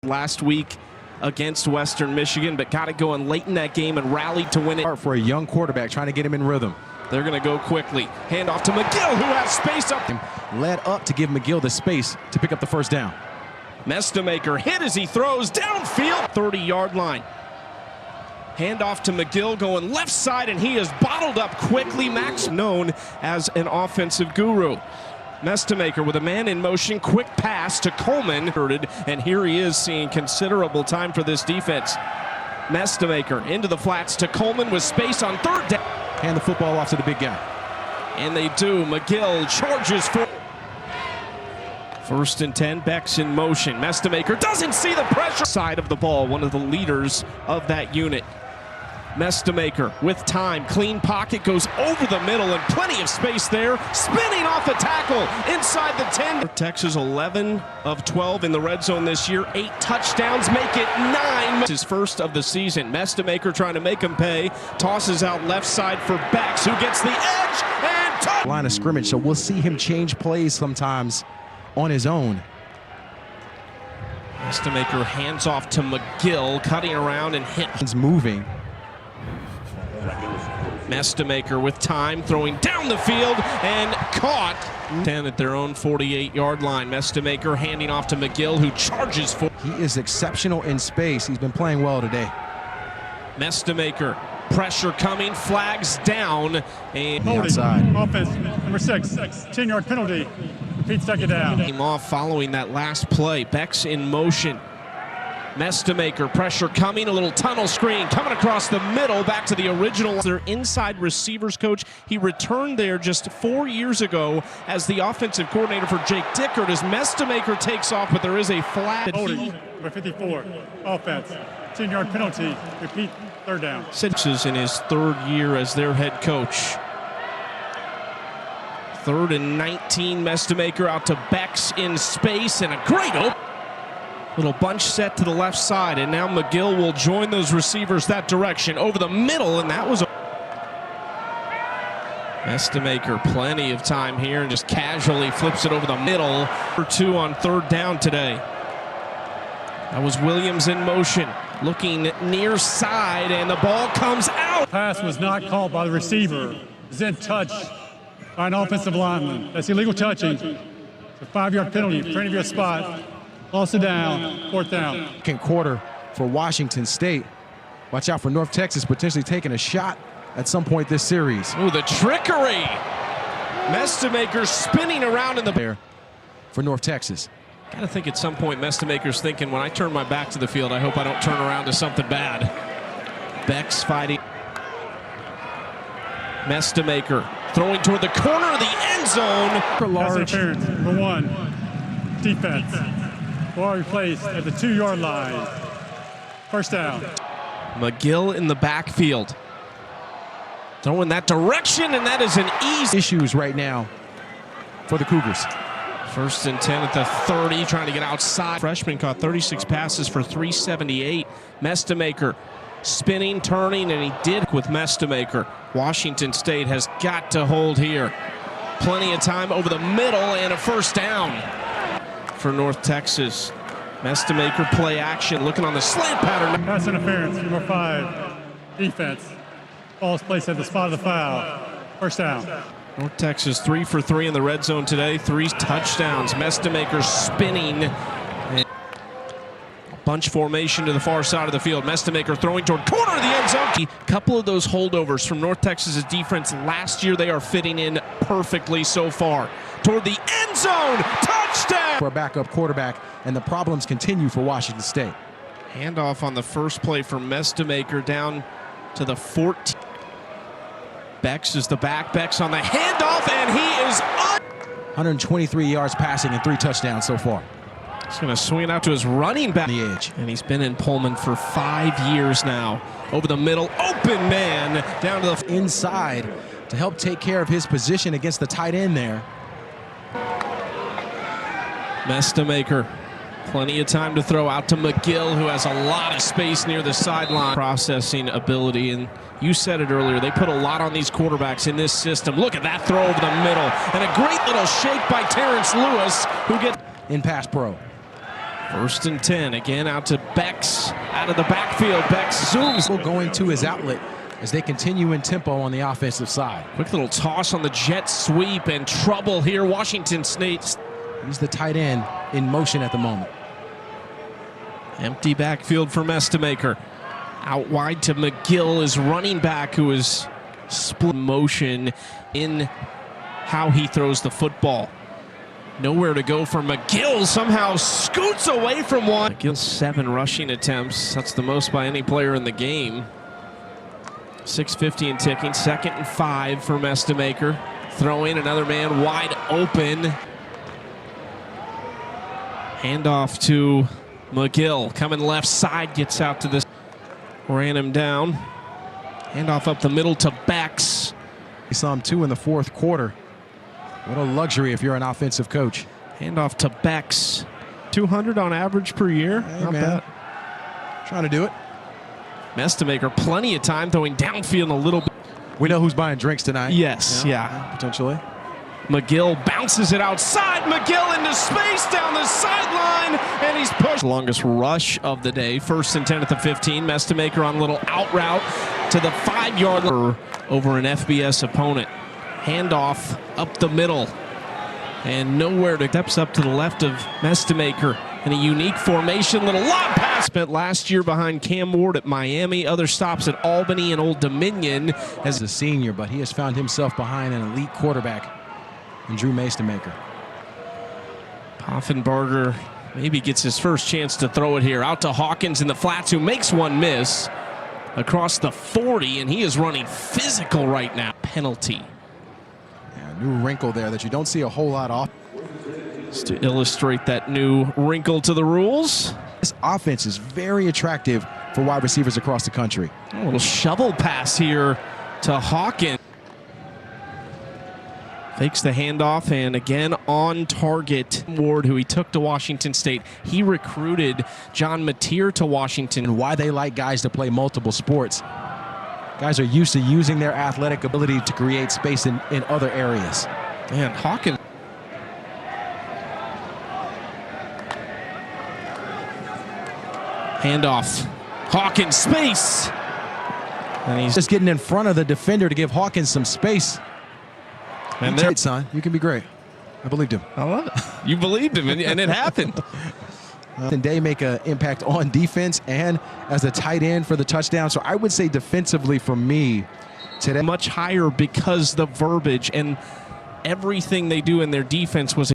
last week against Western Michigan, but got it going late in that game and rallied to win it. For a young quarterback trying to get him in rhythm. They're going to go quickly. Hand off to McGill, who has space up. Led up to give McGill the space to pick up the first down. Mestemaker hit as he throws downfield, 30-yard line. Hand off to McGill going left side, and he is bottled up quickly. Max, known as an offensive guru. Mestemaker with a man in motion, quick pass to Coleman, and here he is seeing considerable time for this defense. Mestemaker into the flats to Coleman with space on third down. Hand the football off to the big guy. And they do. McGill charges for 1st and 10. Beck's in motion. Mestemaker doesn't see the pressure. Side of the ball, one of the leaders of that unit. Mestemaker with time, clean pocket, goes over the middle and plenty of space there, spinning off a tackle inside the 10. Texas 11 of 12 in the red zone this year, 8 touchdowns, make it 9. His first of the season. Mestemaker trying to make him pay, tosses out left side for Becks, who gets the edge and touch. Line of scrimmage, so we'll see him change plays sometimes on his own. Mestemaker hands off to McGill, cutting around and hit. He's moving. Mestemaker with time, throwing down the field and caught. 10 at their own 48-yard line. Mestemaker handing off to McGill, who charges for. He is exceptional in space. He's been playing well today. Mestemaker, pressure coming, flags down, and outside. Offense, number 6, 10-yard penalty. Repeat second down. Came off following that last play. Beck's in motion. Mestemaker, pressure coming, a little tunnel screen coming across the middle, back to the original. Their inside receivers coach, he returned there just 4 years ago as the offensive coordinator for Jake Dickert as Mestemaker takes off, but there is a flag. Holding, number 54, offense, 10-yard penalty, repeat third down. Is in his 3rd year as their head coach. 3rd and 19, Mestemaker out to Becks in space, and a great open. Little bunch set to the left side, and now McGill will join those receivers that direction over the middle, and that was a Mestemaker, plenty of time here, and just casually flips it over the middle for 2 on 3rd down today. That was Williams in motion, looking near side, and the ball comes out. Pass was not called by the receiver. It's in touch by an offensive lineman. That's illegal touching. It's a 5-yard penalty, front of your spot. Lost it down, 4th down. Second quarter for Washington State. Watch out for North Texas potentially taking a shot at some point this series. Ooh, the trickery. Mestemaker spinning around in the there for North Texas. Gotta think at some point Mestemaker's thinking, when I turn my back to the field, I hope I don't turn around to something bad. Beck's fighting. Mestemaker throwing toward the corner of the end zone. For large. Interference, number 1, defense. Ball replaced at the 2-yard line. First down. McGill in the backfield. Throwing that direction, and that is an easy. Issues right now for the Cougars. 1st and 10 at the 30, trying to get outside. Freshman caught 36 passes for 378. Mestemaker spinning, turning, and he did with Mestemaker. Washington State has got to hold here. Plenty of time over the middle, and a first down for North Texas. Mestemaker play action, looking on the slant pattern. Pass interference, number 5, defense. Ball's placed at the spot of the foul. First down. North Texas 3 for 3 in the red zone today, 3 touchdowns. Mestemaker spinning. Bunch formation to the far side of the field. Mestemaker throwing toward corner of the end zone. A couple of those holdovers from North Texas's defense last year, they are fitting in perfectly so far. Toward the end zone, touchdown! For a backup quarterback, and the problems continue for Washington State. Handoff on the first play from Mestemaker down to the 14. Becks is the back. Becks on the handoff, and he is up. 123 yards passing and 3 touchdowns so far. He's going to swing it out to his running back. The edge. And he's been in Pullman for 5 years now. Over the middle, open man, down to the inside to help take care of his position against the tight end there. Mestemaker, plenty of time to throw out to McGill, who has a lot of space near the sideline. Processing ability, and you said it earlier, they put a lot on these quarterbacks in this system. Look at that throw over the middle, and a great little shake by Terrence Lewis, who gets in pass pro. First and 10, again out to Bex, out of the backfield. Bex zooms. Going to his outlet as they continue in tempo on the offensive side. Quick little toss on the jet sweep, and trouble here. Washington State. He's the tight end in motion at the moment. Empty backfield for Mestamaker. Out wide to McGill, is running back, who is split motion in how he throws the football. Nowhere to go for McGill. Somehow scoots away from one. McGill 7 rushing attempts. That's the most by any player in the game. 6:50 and ticking. 2nd and 5 for Mestamaker. Throw in, another man wide open. Handoff to McGill. Coming left side, gets out to this. Ran him down. Handoff up the middle to Bex. We saw him 2 in the 4th quarter. What a luxury if you're an offensive coach. Handoff to Bex. 200 on average per year. Hey, not man. bad. Trying to do it. Mestamaker, plenty of time throwing downfield a little bit. We know who's buying drinks tonight. Yes, yeah. Potentially. McGill bounces it outside. McGill into space down the sideline, and he's pushed. Longest rush of the day. 1st and 10 at the 15. Mestamaker on a little out route to the 5-yard line over an FBS opponent. Handoff up the middle, and nowhere to. Steps up to the left of Mestamaker in a unique formation. Little lob pass. Spent last year behind Cam Ward at Miami. Other stops at Albany and Old Dominion. As a senior, but he has found himself behind an elite quarterback in Drew Mestamaker. Poffenbarger maybe gets his first chance to throw it here. Out to Hawkins in the flats, who makes one miss across the 40, and he is running physical right now. Penalty. New wrinkle there that you don't see a whole lot of. Just to illustrate that new wrinkle to the rules. This offense is very attractive for wide receivers across the country. A little shovel pass here to Hawkins. Fakes the handoff, and again on target. Ward, who he took to Washington State. He recruited John Mateer to Washington. And why they like guys to play multiple sports. Guys are used to using their athletic ability to create space in other areas. Man, Hawkins. Handoff. Hawkins, space. And he's Just getting in front of the defender to give Hawkins some space. And That's it, son. You can be great. I believed him. I love it. You believed him, and it happened. And they make an impact on defense and as a tight end for the touchdown. So I would say defensively for me today. Much higher because the verbiage and everything they do in their defense was